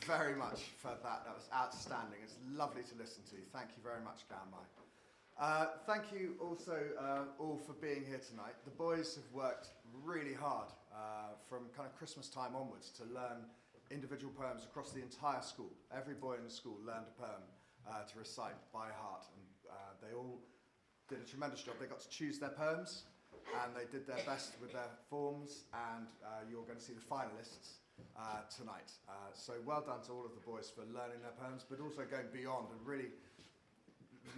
very much for that. That was outstanding. It's lovely to listen to. Thank you very much, Gamai. Thank you also all for being here tonight. The boys have worked really hard from kind of Christmas time onwards to learn individual poems across the entire school. Every boy in the school learned a poem to recite by heart, and they all did a tremendous job. They got to choose their poems, and they did their best with their forms, and you're going to see the finalists tonight. So well done to all of the boys for learning their poems, but also going beyond and really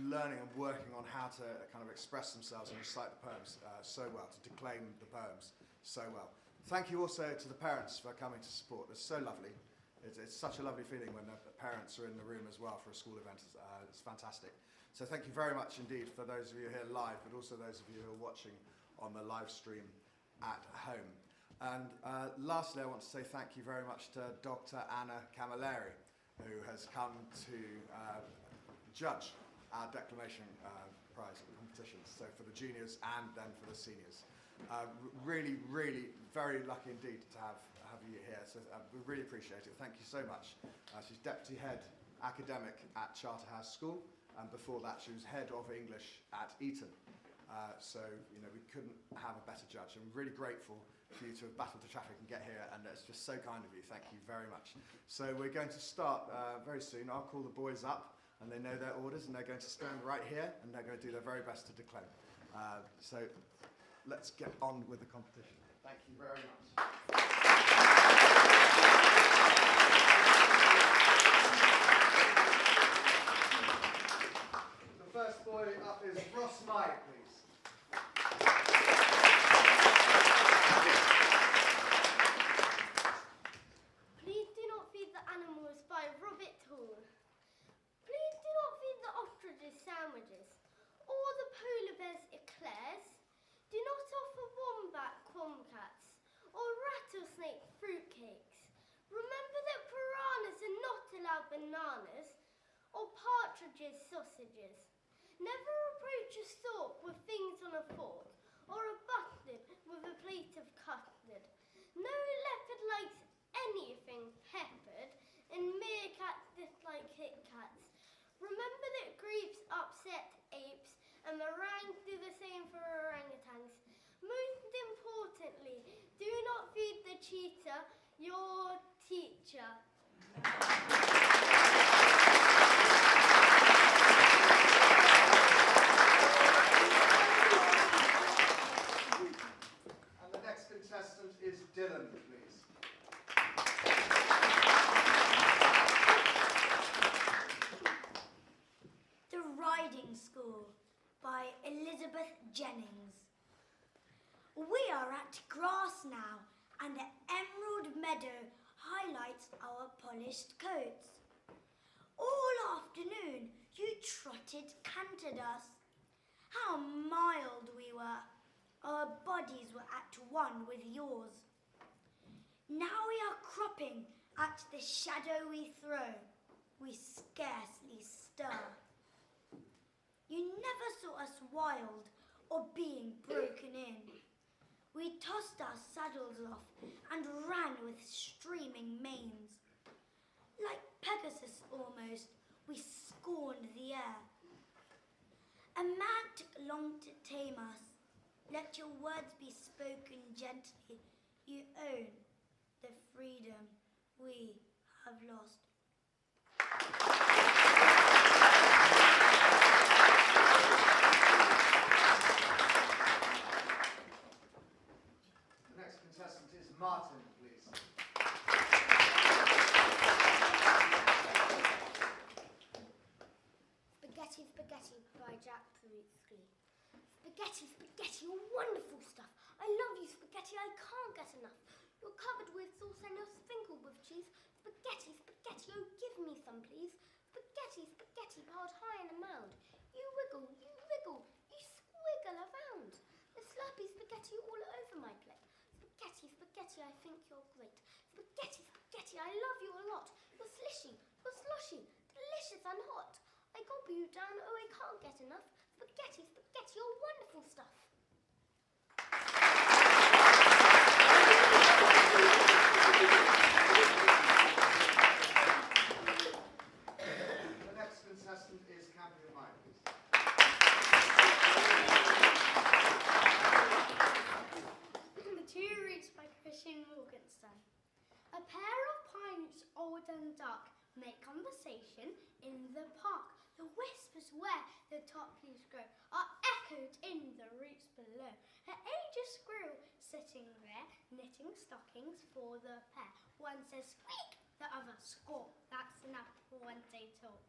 learning and working on how to kind of express themselves and recite the poems so well, to declaim the poems so well. Thank you also to the parents for coming to support. It's so lovely. It's such a lovely feeling when the parents are in the room as well for a school event. It's fantastic. So thank you very much indeed for those of you here live, but also those of you who are watching on the live stream at home. And lastly, I want to say thank you very much to Dr. Anna Camilleri, who has come to judge our Declamation Prize competitions, so for the juniors and then for the seniors. Really, really very lucky indeed to have you here, so we really appreciate it. Thank you so much. She's Deputy Head Academic at Charterhouse School, and before that she was Head of English at Eton. So, you know, we couldn't have a better judge. I'm really grateful for you to have battled the traffic and get here, and it's just so kind of you. Thank you very much. So we're going to start very soon. I'll call the boys up, and they know their orders, and they're going to stand right here, and they're going to do their very best to declaim. So let's get on with the competition. Thank you very much. The first boy up is Ross Nye, please. Please do not feed the animals by Robert Toole. Please do not feed the ostriches sandwiches or the polar bears eclairs. Do not offer wombat cromcats or rattlesnake fruitcakes. Remember that piranhas are not allowed bananas or partridges sausages. Never approach a stork with things on a fork or a button with a plate of custard. No leopard likes anything peppered, and meerkats dislike Kit Kats. Remember that grapes upset apes, and meringues do the same for orangutans. Most importantly, do not feed the cheetah, your teacher. And the next contestant is Dylan, please. The Riding School by Elizabeth Jennings. We are at grass now, and the emerald meadow highlights our polished coats. All afternoon you trotted, cantered us. How mild we were. Our bodies were at one with yours. Now we are cropping at the shadow we throw. We scarcely stir. You never saw us wild or being broken in. We tossed our saddles off and ran with streaming manes. Like Pegasus almost, we scorned the air. A man took long to tame us. Let your words be spoken gently. You own the freedom we have lost. The next contestant is Martin, please. Spaghetti, Spaghetti by Jack Pruitsky. Spaghetti, Spaghetti, you're wonderful stuff. I love you, Spaghetti, I can't get enough. You're covered with sauce and you're sprinkled with cheese. Spaghetti, Spaghetti, oh give me some please. Spaghetti, Spaghetti, piled high in a mound. You wiggle, you squiggle around. The slurpy spaghetti all over my plate. Spaghetti, Spaghetti, I think you're great. Spaghetti, Spaghetti, I love you a lot. You're slishy, you're sloshy, delicious and hot. I gobble you down, oh I can't get enough. Spaghetti, Spaghetti, you're wonderful stuff. out in the roots below. Her ages grew, sitting there, knitting stockings for the pair. One says squeak, the other squawk. That's enough for one day talk.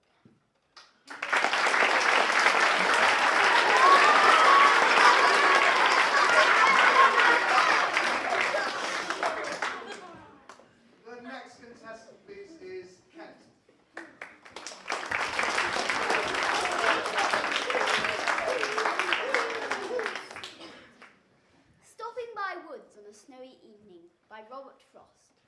The next contestant, please, is Kent. Stopping by Woods on a Snowy Evening by Robert Frost.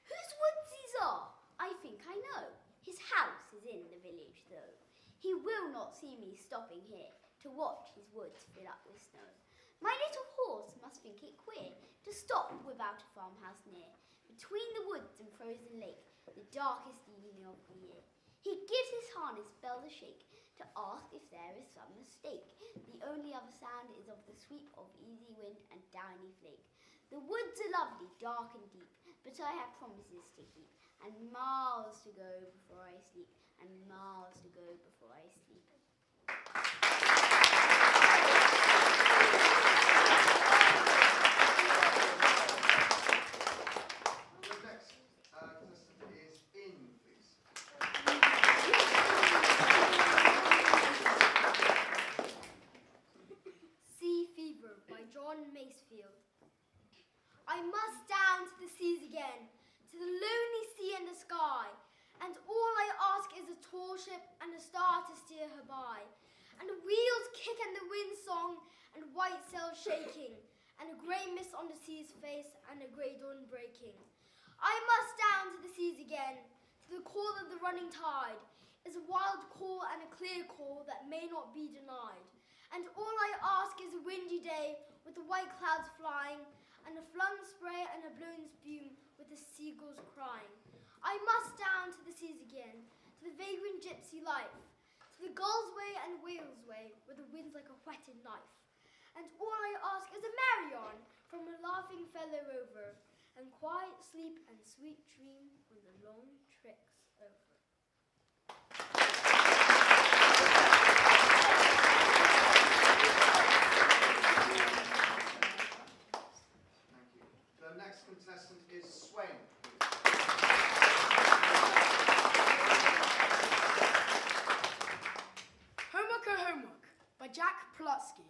Whose woods these are? I think I know. His house is in the village though. He will not see me stopping here to watch his woods fill up with snow. My little horse must think it queer to stop without a farmhouse near. Between the woods and frozen lake, the darkest evening of the year. He gives his harness bell a shake to ask if there is some mistake. The only other sound is of the sweep of easy wind and downy flake. The woods are lovely, dark and deep, but I have promises to keep, and miles to go before I sleep, and miles to go before I sleep. The next contestant is In, please. Sea Fever by John Masefield. I must down to the seas again, to the lonely sea and the sky, and all I ask is a tall ship and a star to steer her by, and the wheels kick and the wind song, and white sails shaking, and a grey mist on the sea's face, and a grey dawn breaking. I must down to the seas again, to the call of the running tide, is a wild call and a clear call that may not be denied. And all I ask is a windy day with the white clouds flying, and a flung spray and a blown spume with the seagulls crying. I must down to the seas again, to the vagrant gypsy life, to the gull's way and whale's way, where the wind's like a whetted knife. And all I ask is a merry on from a laughing fellow rover, and quiet sleep and sweet dream when the long trick's over. Thank you. The next contestant is Swain. Homework or Homework by Jack Polutsky.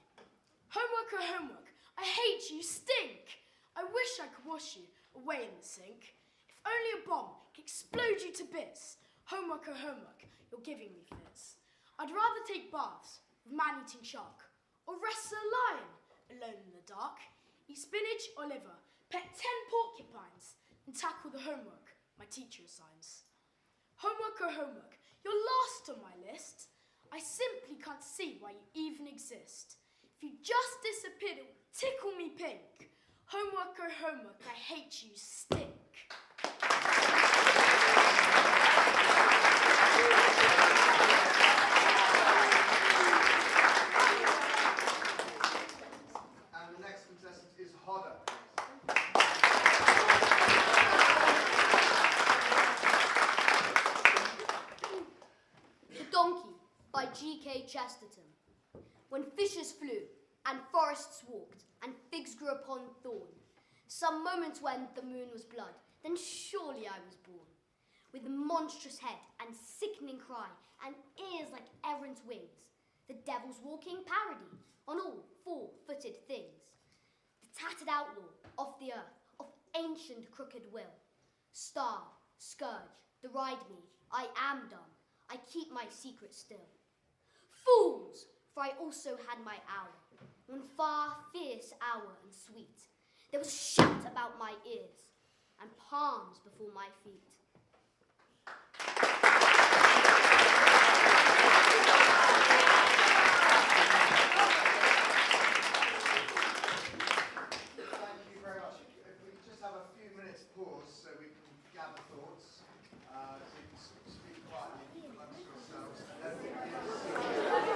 Homework or Homework, I hate you, stink. I wish I could wash you away in the sink. If only a bomb could explode you to bits. Homework or Homework, you're giving me fits. I'd rather take baths with man-eating shark, or wrestle a lion alone in the dark, eat spinach or liver, pet 10 porcupines, and tackle the homework my teacher assigns. Homework or Homework, you're last on my list. I simply can't see why you even exist. If you just disappeared, it would tickle me pink. Homework or Homework, I hate you, stink. And the next contestant is Hodder. The Donkey by G.K. Chesterton. When fishes flew, and forests walked, and figs grew upon thorn, some moments when the moon was blood, then surely I was born. With a monstrous head and sickening cry, and ears like errant wings, the devil's walking parody on all four-footed things. The tattered outlaw of the earth, of ancient crooked will. Star, scourge, deride me, I am dumb, I keep my secret still. Fools, for I also had my hour, one far fierce hour and sweet. There was shout about my ears, and palms before my feet. Thank you very much. If we could just have a few minutes pause so we can gather thoughts, so you can speak quietly amongst yourselves. And then we can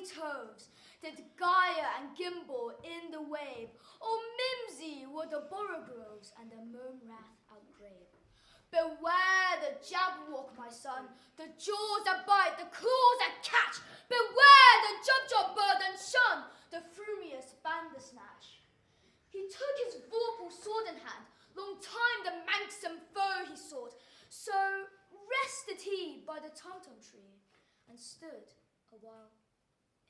toves did Gaia and Gimbal in the wave, or Mimsy were the borogoves and the Moonrath outgrave. Beware the Jabberwock, my son, the jaws that bite, the claws that catch. Beware the Jubjob bird and shun the frumious Bandersnatch. He took his vorpal sword in hand, long time the manxome foe he sought. So rested he by the Tumtum tree, and stood a while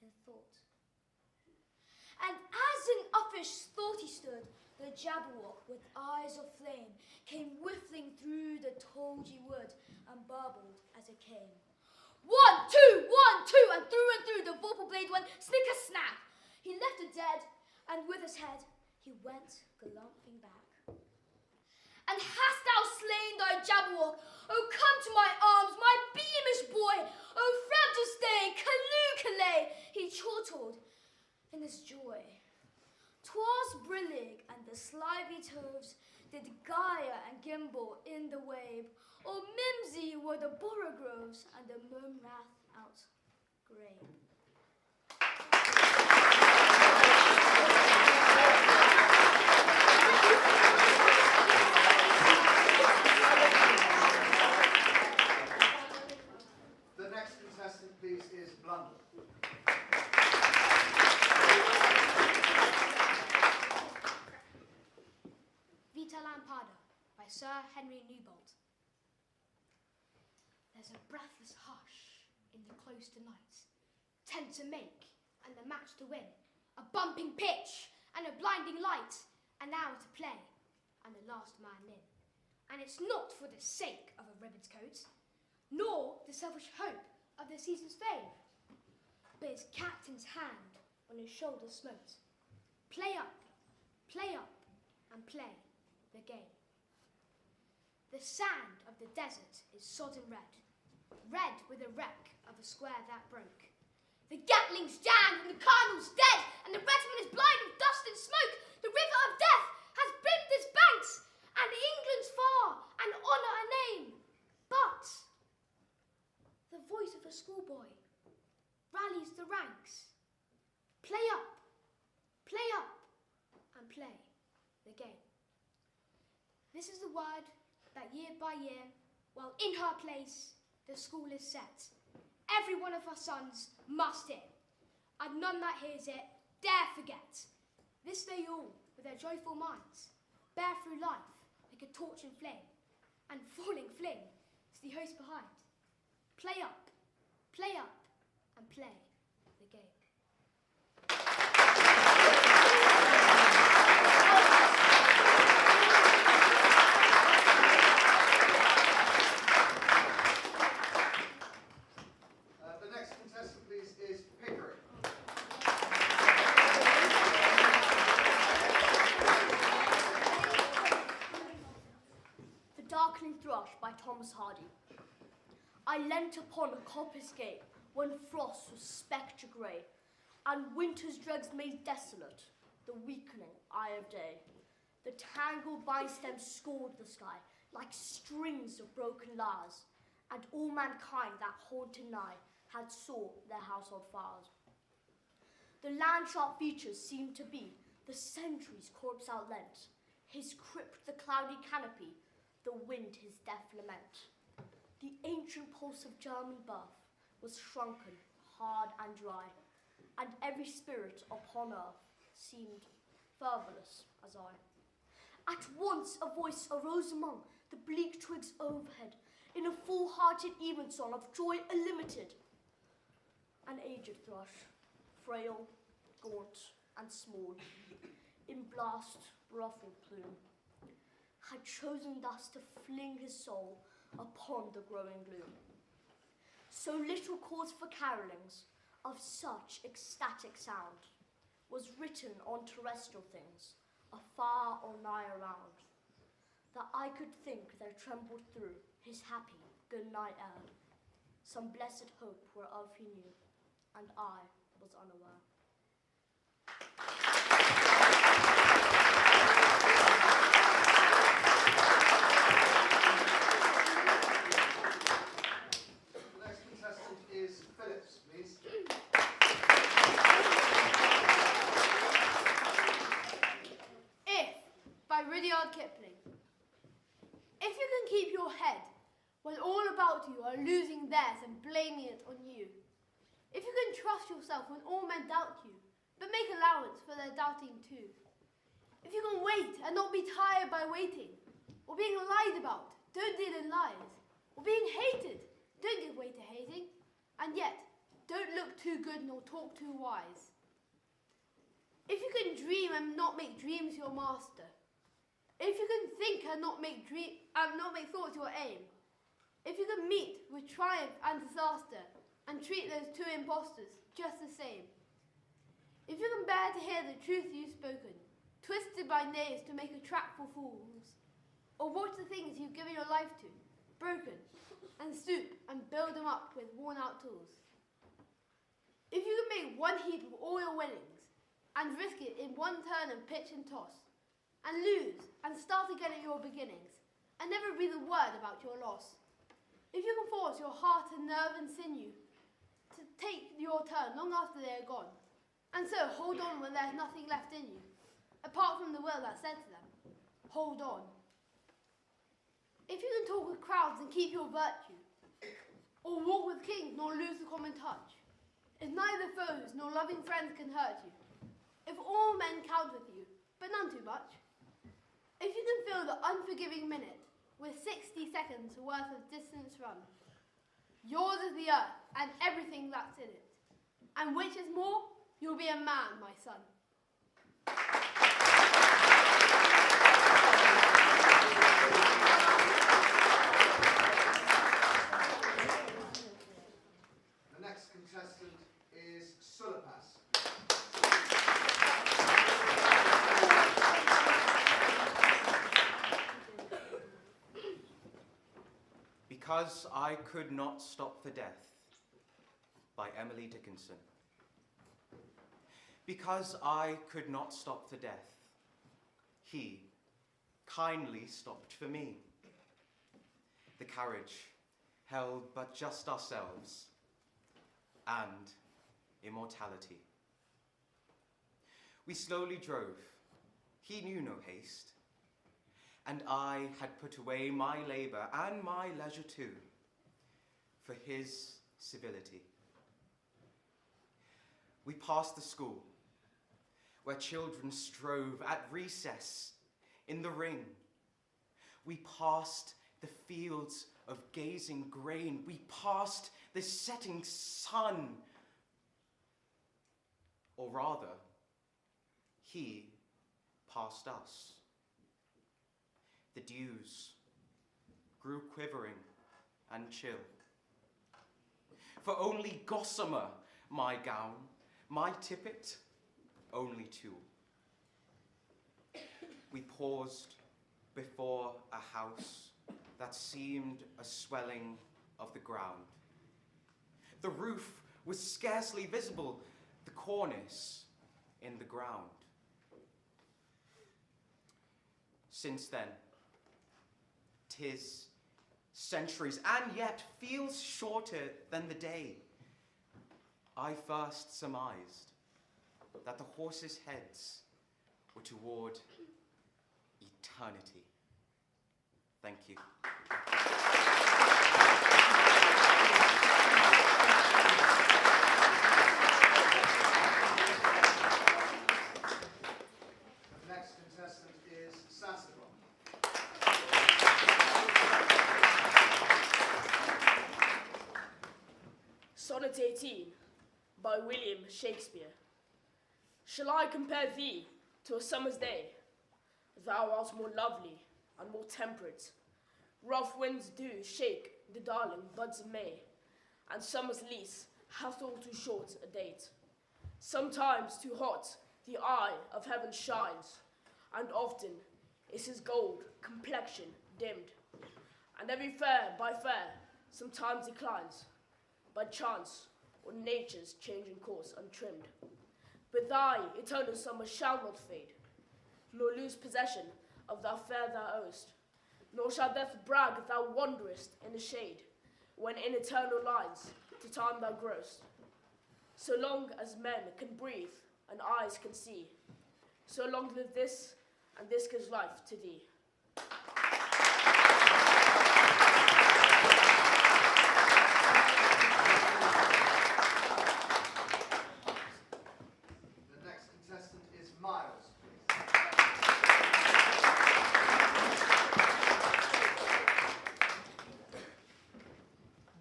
in thought. And as in uffish thought he stood, the Jabberwock, with eyes of flame, came whiffling through the tolgy wood, and burbled as it came. 1, 2, 1, 2, and through the vorpal blade went snicker-snap. He left it dead, and with his head he went galumphing back. And hast thou slain thy Jabberwock? Oh, come to my arms, my beamish boy! Oh, fragile stay, canoe-calais! He chortled in his joy. 'Twas brillig, and the slithy toves did Gaia and Gimbal in the wave, or Mimsy were the borogoves and the Moonrath outgrave. The next contestant, please, is Blunder. Vita Lampada by Sir Henry Newbolt. There's a breathless hush in the cloister night, 10 to make and the match to win, a bumping pitch and a blinding light, an hour to play and the last man in. And it's not for the sake of a ribbon's coat, nor the selfish hope of the season's fame, but his captain's hand on his shoulder smote. Play up, and play the game. The sand of the desert is sodden red, red with the wreck of a square that broke. The Gatling's jammed and the Cardinal's dead, and the regiment is blind with dust and smoke. The river of death has brimmed its banks, and England's far, and honour a name. But the voice of a schoolboy rallies the ranks. Play up, and play the game. This is the word that year by year, while in her place the school is set, every one of her sons must hear, and none that hears it dare forget. This they all, with their joyful minds, bear through life like a torch in flame, and falling fling to the host behind. Play up, and play the game. The next contestant, please, is Pickering. The Darkening Thrush by Thomas Hardy. I leant upon a coppice gate when frost was spectre grey, and winter's dregs made desolate the weakening eye of day. The tangled vine stems scored the sky like strings of broken lyres, and all mankind that haunted nigh had sought their household fires. The land-sharp features seemed to be the century's corpse outlent, his crypt the cloudy canopy, the wind his death lament. The ancient pulse of German birth was shrunken, hard and dry, and every spirit upon earth seemed fervorless as I. At once a voice arose among the bleak twigs overhead, in a full-hearted evensong of joy unlimited. An aged thrush, frail, gaunt, and small, in blast ruffled plume, had chosen thus to fling his soul upon the growing gloom. So little cause for carolings of such ecstatic sound was written on terrestrial things, afar or nigh around, that I could think there trembled through his happy good night air some blessed hope whereof he knew, and I was unaware. The next contestant is Phillips, please. Kipling. If you can keep your head when all about you are losing theirs and blaming it on you, if you can trust yourself when all men doubt you, but make allowance for their doubting too, if you can wait and not be tired by waiting, or being lied about, don't deal in lies, or being hated, don't give way to hating, and yet don't look too good nor talk too wise. If you can dream and not make dreams your master, if you can think and not make thoughts your aim, if you can meet with triumph and disaster and treat those two impostors just the same, if you can bear to hear the truth you've spoken, twisted by knaves to make a trap for fools, or watch the things you've given your life to, broken, and stoop and build them up with worn-out tools. If you can make one heap of all your winnings, and risk it in one turn and pitch and toss, and lose and start again at your beginnings, and never breathe a word about your loss. If you can force your heart and nerve and sinew to take your turn long after they are gone, and so hold on when there's nothing left in you, apart from the will that said to them, hold on. If you can talk with crowds and keep your virtue, or walk with kings nor lose the common touch, if neither foes nor loving friends can hurt you, if all men count with you, but none too much, if you can fill the unforgiving minute with 60 seconds worth of distance run, yours is the earth and everything that's in it, and which is more, you'll be a man, my son. The next contestant is Sulapas. Because I Could Not Stop the Death by Emily Dickinson. Because I could not stop the death, he kindly stopped for me. The carriage held but just ourselves and immortality. We slowly drove, he knew no haste, and I had put away my labour and my leisure too, for his civility. We passed the school, where children strove at recess in the ring. We passed the fields of gazing grain. We passed the setting sun. Or rather, he passed us. The dews grew quivering and chill. For only gossamer my gown, my tippet only tulle. We paused before a house that seemed a swelling of the ground. The roof was scarcely visible, the cornice in the ground. Since then, 'tis centuries, and yet feels shorter than the day. I first surmised that the horses' heads were toward eternity. Thank you. The next contestant is Sassafras. Sonnet 18 by William Shakespeare. Shall I compare thee to a summer's day? Thou art more lovely and more temperate. Rough winds do shake the darling buds of May, and summer's lease hath all too short a date. Sometimes too hot the eye of heaven shines, and often is his gold complexion dimmed, and every fair by fair sometimes declines, by chance or nature's changing course untrimmed. But thy eternal summer shall not fade, nor lose possession of thou fair thou owest, nor shall death brag thou wanderest in the shade, when in eternal lines to time thou growest. So long as men can breathe and eyes can see, so long live this, and this gives life to thee. The next contestant is Miles, please.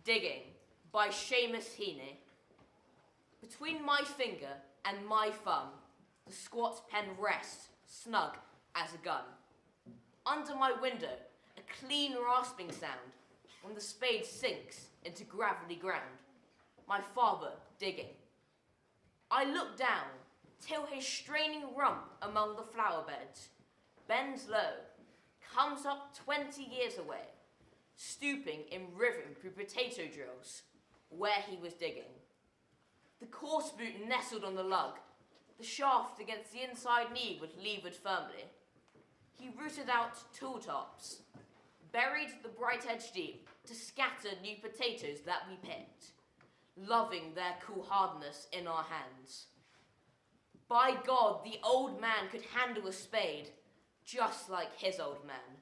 Digging by Seamus Heaney. Between my finger and my thumb, the squat pen rests, snug as a gun. Under my window, a clean rasping sound when the spade sinks into gravelly ground. My father digging. I look down till his straining rump among the flower beds bends low, comes up 20 years away, stooping in rhythm through potato drills where he was digging. The coarse boot nestled on the lug, the shaft against the inside knee was levered firmly. He rooted out tool tops, buried the bright edge deep to scatter new potatoes that we picked, loving their cool hardness in our hands. By God, the old man could handle a spade, just like his old man.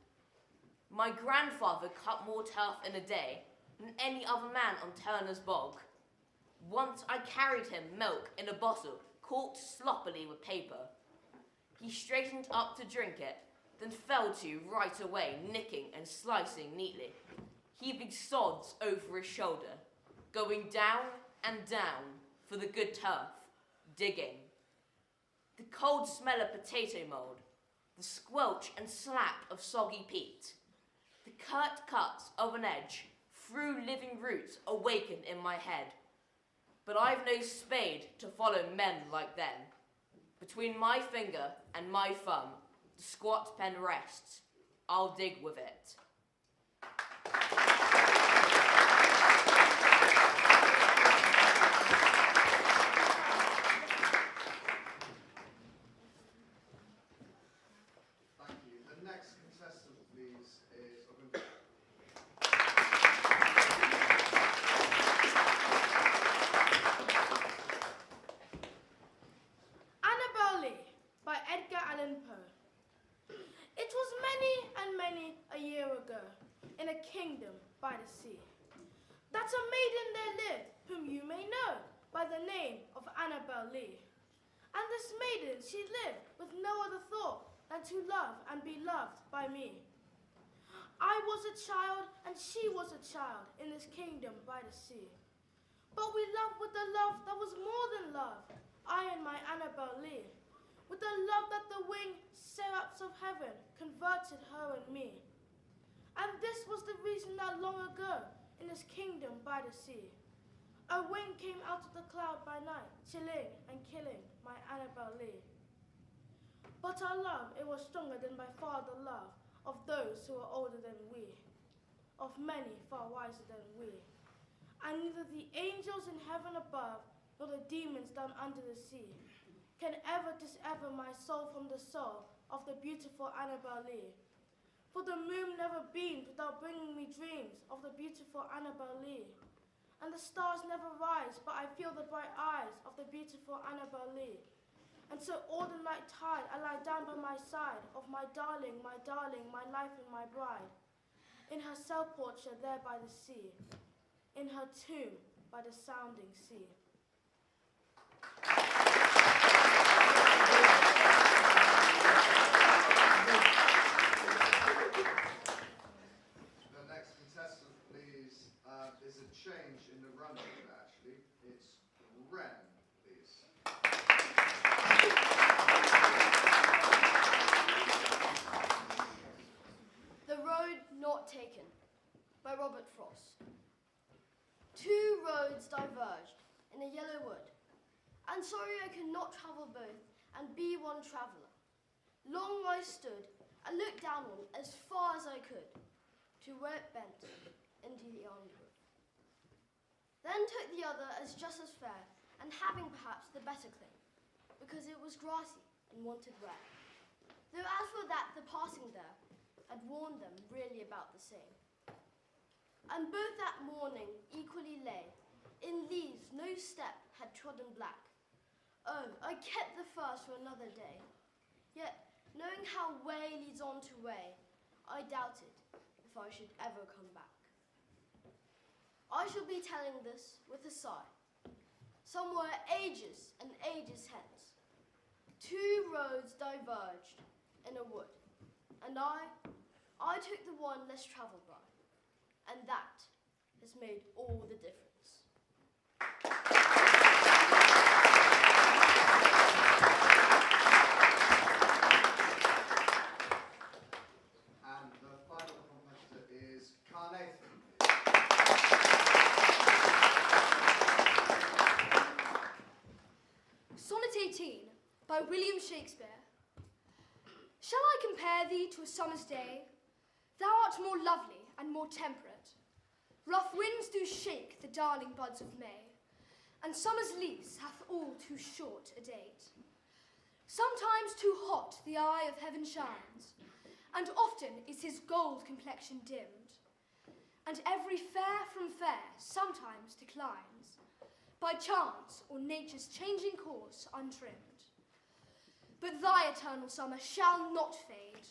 My grandfather cut more turf in a day than any other man on Turner's bog. Once I carried him milk in a bottle corked sloppily with paper. He straightened up to drink it, then fell to right away, nicking and slicing neatly, heaving sods over his shoulder, going down and down for the good turf, digging. The cold smell of potato mould, the squelch and slap of soggy peat, the curt cuts of an edge through living roots awakened in my head. But I've no spade to follow men like them. Between my finger and my thumb, the squat pen rests. I'll dig with it. Thank you. The next contestant, please, is Annabel Lee by Edgar Allan Poe. It was many and many a year ago, in a kingdom by the sea, that a maiden there lived whom you may know by the name of Annabel Lee. And this maiden, she lived with no other thought than to love and be loved by me. I was a child and she was a child in this kingdom by the sea. But we loved with a love that was more than love, I and my Annabel Lee, with the love that the winged seraphs of heaven converted her and me. And this was the reason that long ago, in this kingdom by the sea, a wind came out of the cloud by night, chilling and killing my Annabel Lee. But our love, it was stronger than by far the love of those who are older than we, of many far wiser than we. And neither the angels in heaven above, nor the demons down under the sea, can ever dissever my soul from the soul of the beautiful Annabel Lee. For the moon never beamed without bringing me dreams of the beautiful Annabel Lee. And the stars never rise, but I feel the bright eyes of the beautiful Annabel Lee. And so all the night tide I lie down by my side of my darling, my life and my bride. In her cell portrait there by the sea, in her tomb by the sounding sea. the next contestant, please, is a change in the running, actually. It's Ren, please. The Road Not Taken by Robert Frost. Two roads diverged in a yellow wood, and sorry I could not travel both and be one traveller. Long I stood and looked down one as far as I could, to where it bent into the underwood. Then took the other as just as fair, and having perhaps the better claim, because it was grassy and wanted wear. Though as for that, the passing there had warned them really about the same. And both that morning equally lay, in leaves no step had trodden black. Oh, I kept the first for another day. Yet, knowing how way leads on to way, I doubted if I should ever come back. I shall be telling this with a sigh. Somewhere ages and ages hence, 2 roads diverged in a wood, and I took the one less travelled by, and that has made all the difference. And the final competitor is Carnathan. Sonnet 18 by William Shakespeare. Shall I compare thee to a summer's day? Thou art more lovely and more temperate. Rough winds do shake the darling buds of May, and summer's lease hath all too short a date. Sometimes too hot the eye of heaven shines, and often is his gold complexion dimmed, and every fair from fair sometimes declines, by chance or nature's changing course untrimmed. But thy eternal summer shall not fade,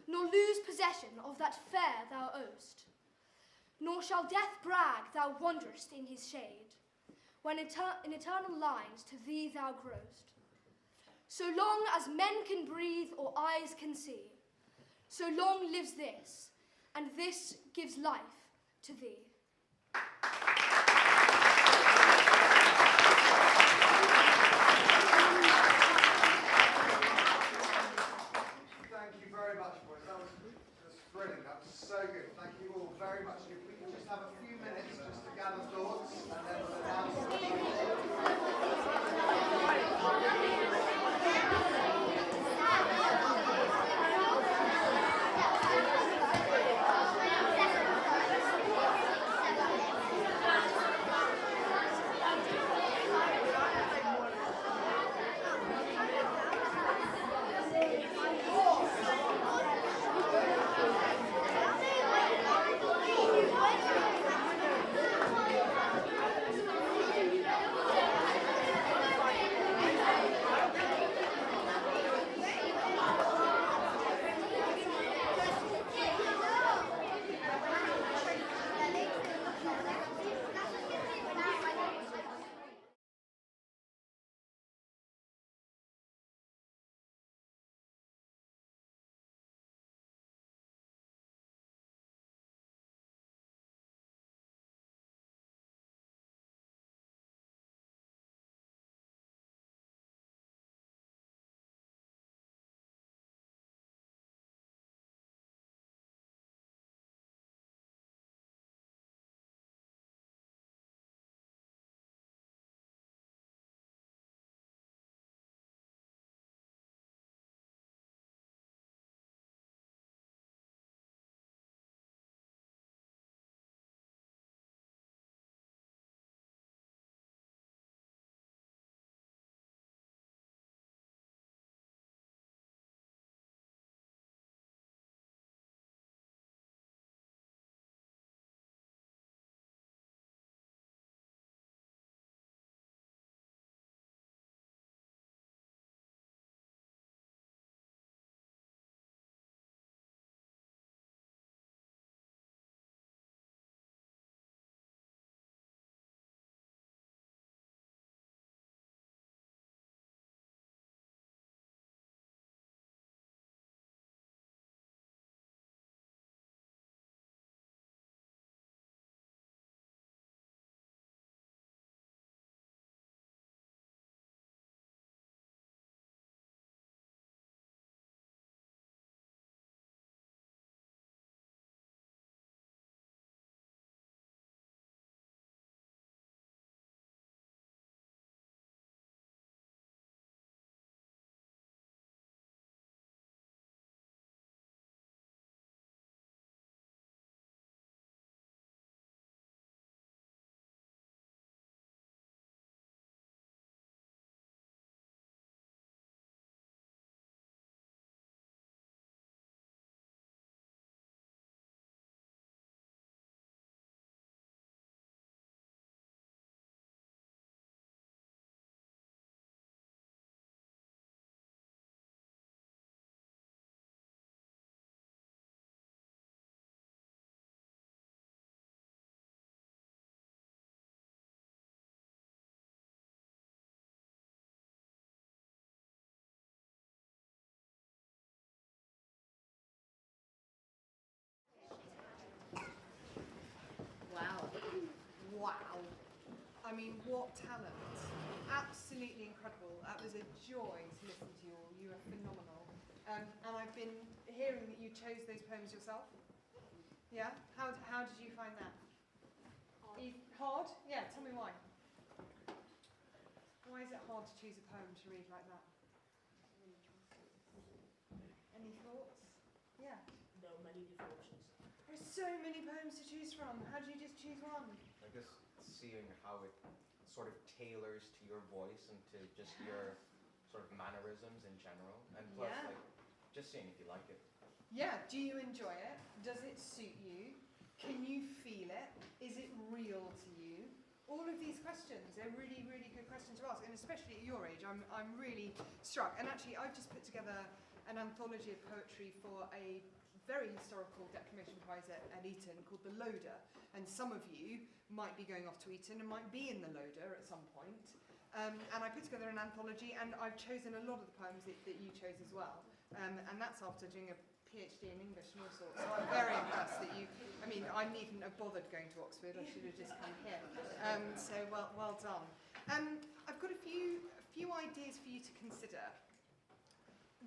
nor lose possession of that fair thou owest, nor shall death brag thou wanderest in his shade, when in eternal lines to thee thou growest. So long as men can breathe or eyes can see, so long lives this, and this gives life to thee. Thank you very much, boys. That was brilliant. That was so good. Thank you all very much. If we can just have a few minutes just to gather thoughts and then we'll announce. I mean, what talent. Absolutely incredible. That was a joy to listen to you all. You are phenomenal. And I've been hearing that you chose those poems yourself. Yeah? How did you find that? Hard? Yeah, tell me why. Why is it hard to choose a poem to read like that? Any thoughts? Yeah. There are many different options. There's so many poems to choose from. How do you just choose one? I guess seeing how it sort of tailors to your voice and to just your sort of mannerisms in general, and plus Yeah. like just seeing if you like it. Yeah, do you enjoy it? Does it suit you? Can you feel it? Is it real to you? All of these questions, they're really, really good questions to ask, and especially at your age, I'm really struck. And actually, I've just put together an anthology of poetry for a very historical Declamation Prize at Eton called The Loader, and some of you might be going off to Eton and might be in The Loader at some point. And I put together an anthology, and I've chosen a lot of the poems that you chose as well, and that's after doing a PhD in English and all sorts. So I'm very impressed that you, I mean, I needn't have bothered going to Oxford, I should have just come here. So well done. I've got a few ideas for you to consider.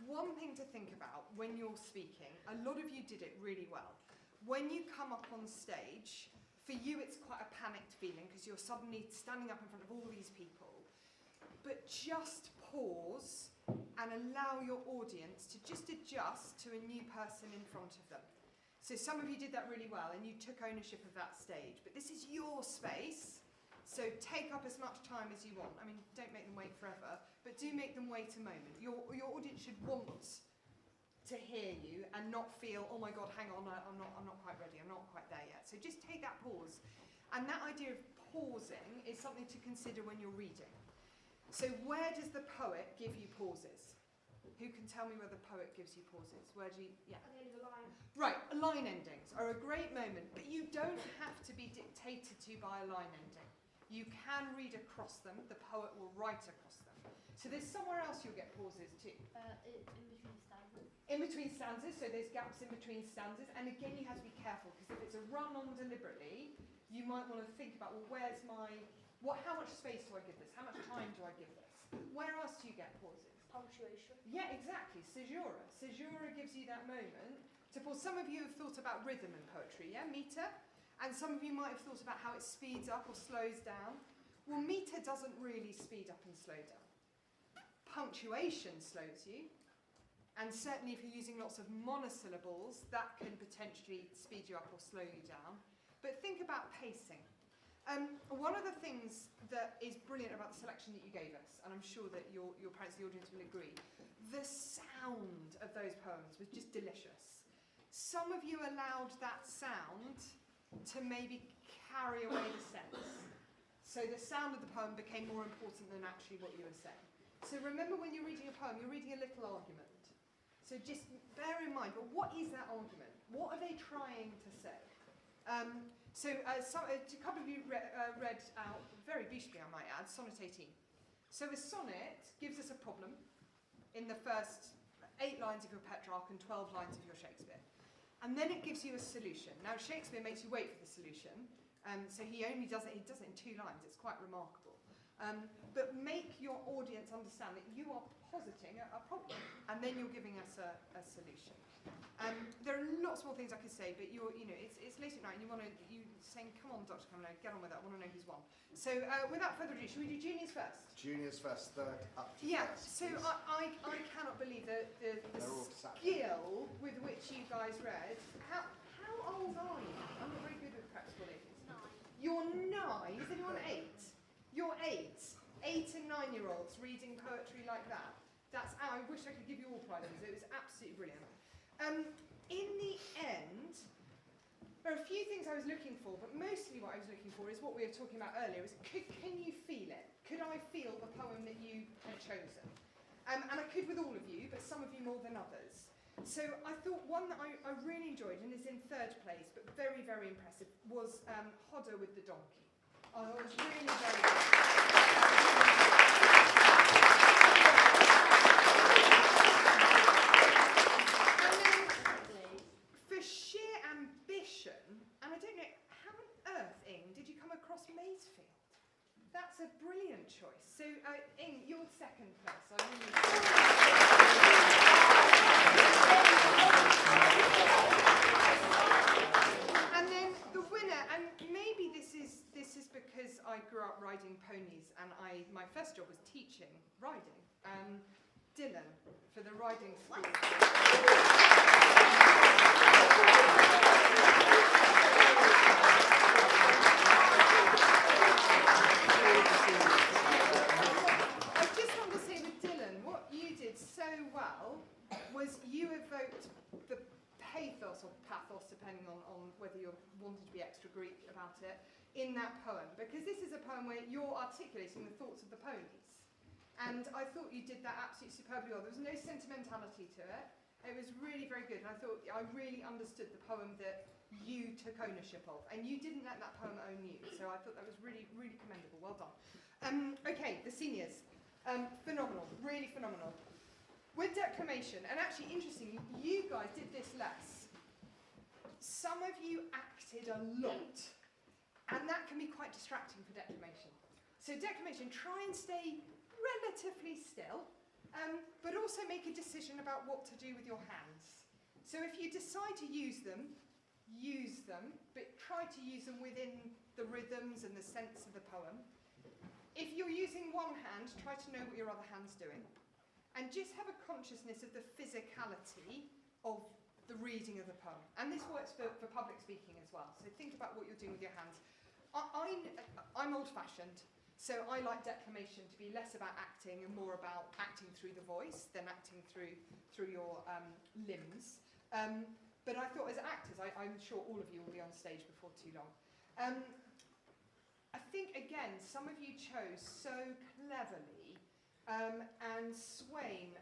One thing to think about when you're speaking, a lot of you did it really well. When you come up on stage, for you it's quite a panicked feeling because you're suddenly standing up in front of all these people. But just pause and allow your audience to just adjust to a new person in front of them. So some of you did that really well and you took ownership of that stage, but this is your space, so take up as much time as you want. I mean, don't make them wait forever, but do make them wait a moment. Your audience should want to hear you and not feel, oh my God, hang on, I'm not quite ready, I'm not quite there yet. So just take that pause. And that idea of pausing is something to consider when you're reading. So where does the poet give you pauses? Who can tell me where the poet gives you pauses? Where do you, yeah. At the end of the line. Right, line endings are a great moment, but you don't have to be dictated to by a line ending. You can read across them, the poet will write across them. So there's somewhere else you'll get pauses too. In between stanzas. In between stanzas, so there's gaps in between stanzas, and again you have to be careful, because if it's a run on deliberately, you might want to think about, well, where's my, how much space do I give this? How much time do I give this? Where else do you get pauses? Punctuation. Yeah, exactly, caesura. Caesura gives you that moment to pause. Some of you have thought about rhythm in poetry, yeah, meter? And some of you might have thought about how it speeds up or slows down. Well, meter doesn't really speed up and slow down. Punctuation slows you. And certainly if you're using lots of monosyllables, that can potentially speed you up or slow you down. But think about pacing. One of the things that is brilliant about the selection that you gave us, and I'm sure that your parents, the audience will agree, the sound of those poems was just delicious. Some of you allowed that sound to maybe carry away the sense. So the sound of the poem became more important than actually what you were saying. So remember, when you're reading a poem, you're reading a little argument. So just bear in mind, but what is that argument? What are they trying to say? A couple of you read out, very beautifully I might add, Sonnet 18. So a sonnet gives us a problem in the first 8 lines of your Petrarch and 12 lines of your Shakespeare. And then it gives you a solution. Now Shakespeare makes you wait for the solution, so he does it in 2 lines. It's quite remarkable. But make your audience understand that you are positing a problem, and then you're giving us a solution. There are lots more things I could say, but it's late at night, and you're saying, come on, Dr. Camillo, get on with that. I want to know who's won. So without further ado, should we do juniors first? Juniors first, third up to Yeah. first. So I cannot believe the skill with which you guys read. How old are you? I'm not very good with practical ages. 9. You're 9. Is anyone 8? You're 8. 8 and 9-year-olds reading poetry like that. I wish I could give you all prizes. It was absolutely brilliant. In the end, there are a few things I was looking for, but mostly what I was looking for is what we were talking about earlier, is can you feel it? Could I feel the poem that you had chosen? And I could with all of you, but some of you more than others. So I thought one that I really enjoyed, and is in 3rd place, but very, very impressive, was Hodder with the Donkey. I thought it was really very good. For sheer ambition, and I don't know, how on earth, Ing, did you come across Masefield? the riding school. I just want to say with Dylan, what you did so well was you evoked the pathos or pathos, depending on whether you wanted to be extra Greek about it, in that poem. Because this is a poem where you're articulating the thoughts of the ponies. And I thought you did that absolutely superbly well. There was no sentimentality to it. It was really very good. And I thought I really understood the poem that you took ownership of. And you didn't let that poem own you. So I thought that was really, really commendable. Well done. Okay, the seniors. Phenomenal. Really phenomenal. With declamation, and actually interesting, you guys did this less. Some of you acted a lot. And that can be quite distracting for declamation. So declamation, try and stay relatively still, but also make a decision about what to do with your hands. So if you decide to use them, but try to use them within the rhythms and the sense of the poem. If you're using one hand, try to know what your other hand's doing. And just have a consciousness of the physicality of the reading of the poem. And this works for public speaking as well. So think about what you're doing with your hands. I'm old-fashioned. So I like declamation to be less about acting and more about acting through the voice than acting through your limbs. But I thought as actors, I'm sure all of you will be on stage before too long. I think, again, some of you chose so cleverly. And Swain,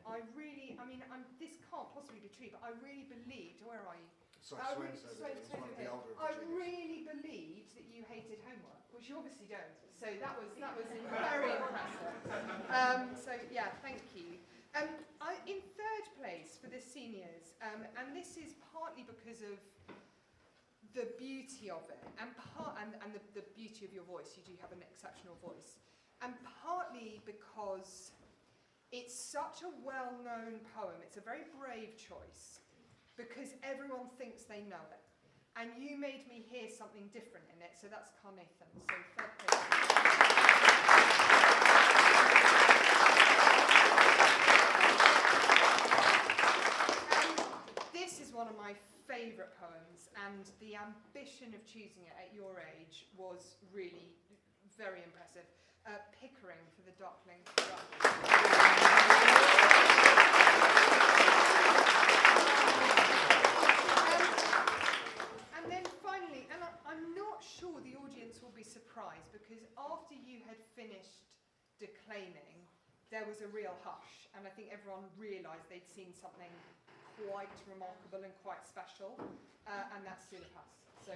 this can't possibly be true, but I really believed, where are you? Sorry, Swain said one of the older I really believed that you hated homework, which you obviously don't. So that was very impressive. So yeah, thank you. In third place for the seniors, and this is partly because of the beauty of it, and the beauty of your voice. You do have an exceptional voice, and partly because it's such a well-known poem. It's a very brave choice because everyone thinks they know it. And you made me hear something different in it, so that's Carnathan. So third place. This is one of my favourite poems, and the ambition of choosing it at your age was really very impressive. Pickering for the Duckling. And then finally, and I'm not sure the audience will be surprised, because after you had finished declaiming, there was a real hush, and I think everyone realised they'd seen something quite remarkable and quite special, and that's Silipas. So.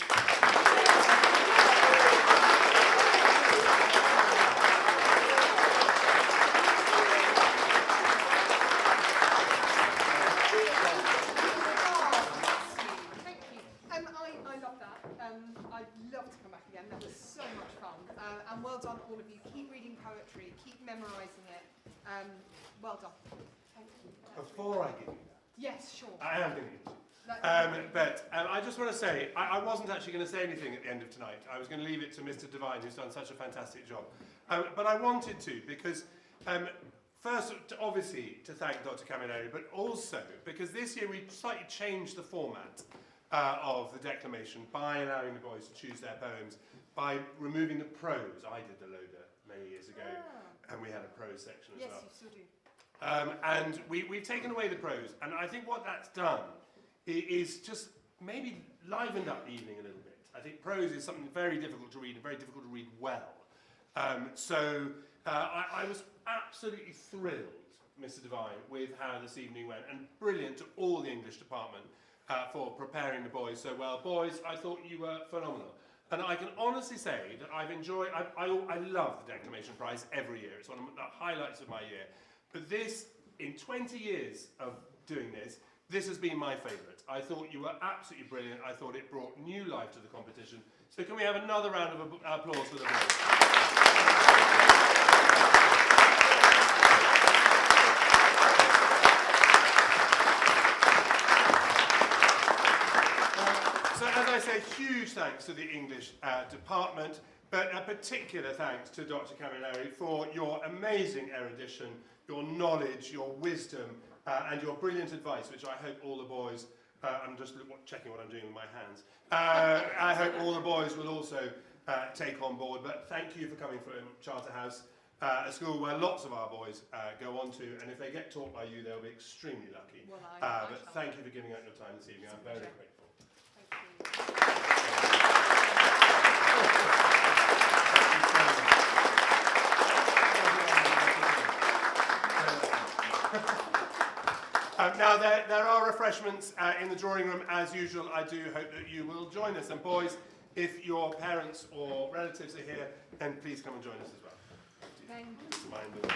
I'd love to come back again. That was so much fun. And well done, all of you. Keep reading poetry. Keep memorising it. Well done. Thank you. Before I give you that. Yes, sure. I am going to give you. But I just want to say, I wasn't actually going to say anything at the end of tonight. I was going to leave it to Mr. Devine, who's done such a fantastic job. But I wanted to, because first, obviously, to thank Dr. Camilleri, but also because this year we slightly changed the format of the declamation by allowing the boys to choose their poems, by removing the prose. I did the loader many years ago, and we had a prose section as well. Yes, you still do. And we've taken away the prose, and I think what that's done is just maybe livened up the evening a little bit. I think prose is something very difficult to read, and very difficult to read well. So I was absolutely thrilled, Mr. Devine, with how this evening went, and brilliant to all the English department for preparing the boys so well. Boys, I thought you were phenomenal. And I can honestly say that I've enjoyed, I love the Declamation Prize every year. It's one of the highlights of my year. But this, in 20 years of doing this, this has been my favourite. I thought you were absolutely brilliant. I thought it brought new life to the competition. So can we have another round of applause for the boys? So as I say, huge thanks to the English department, but a particular thanks to Dr. Camilleri for your amazing erudition, your knowledge, your wisdom, and your brilliant advice, which I hope all the boys, I'm just checking what I'm doing with my hands, I hope all the boys will also take on board. But thank you for coming from Charterhouse, a school where lots of our boys go on to, and if they get taught by you, they'll be extremely lucky. Well, But thank you for giving up your time this evening. I'm very grateful. Now, there are refreshments in the drawing room, as usual. I do hope that you will join us. And boys, if your parents or relatives are here, then please come and join us as well. Thank you. Mind them.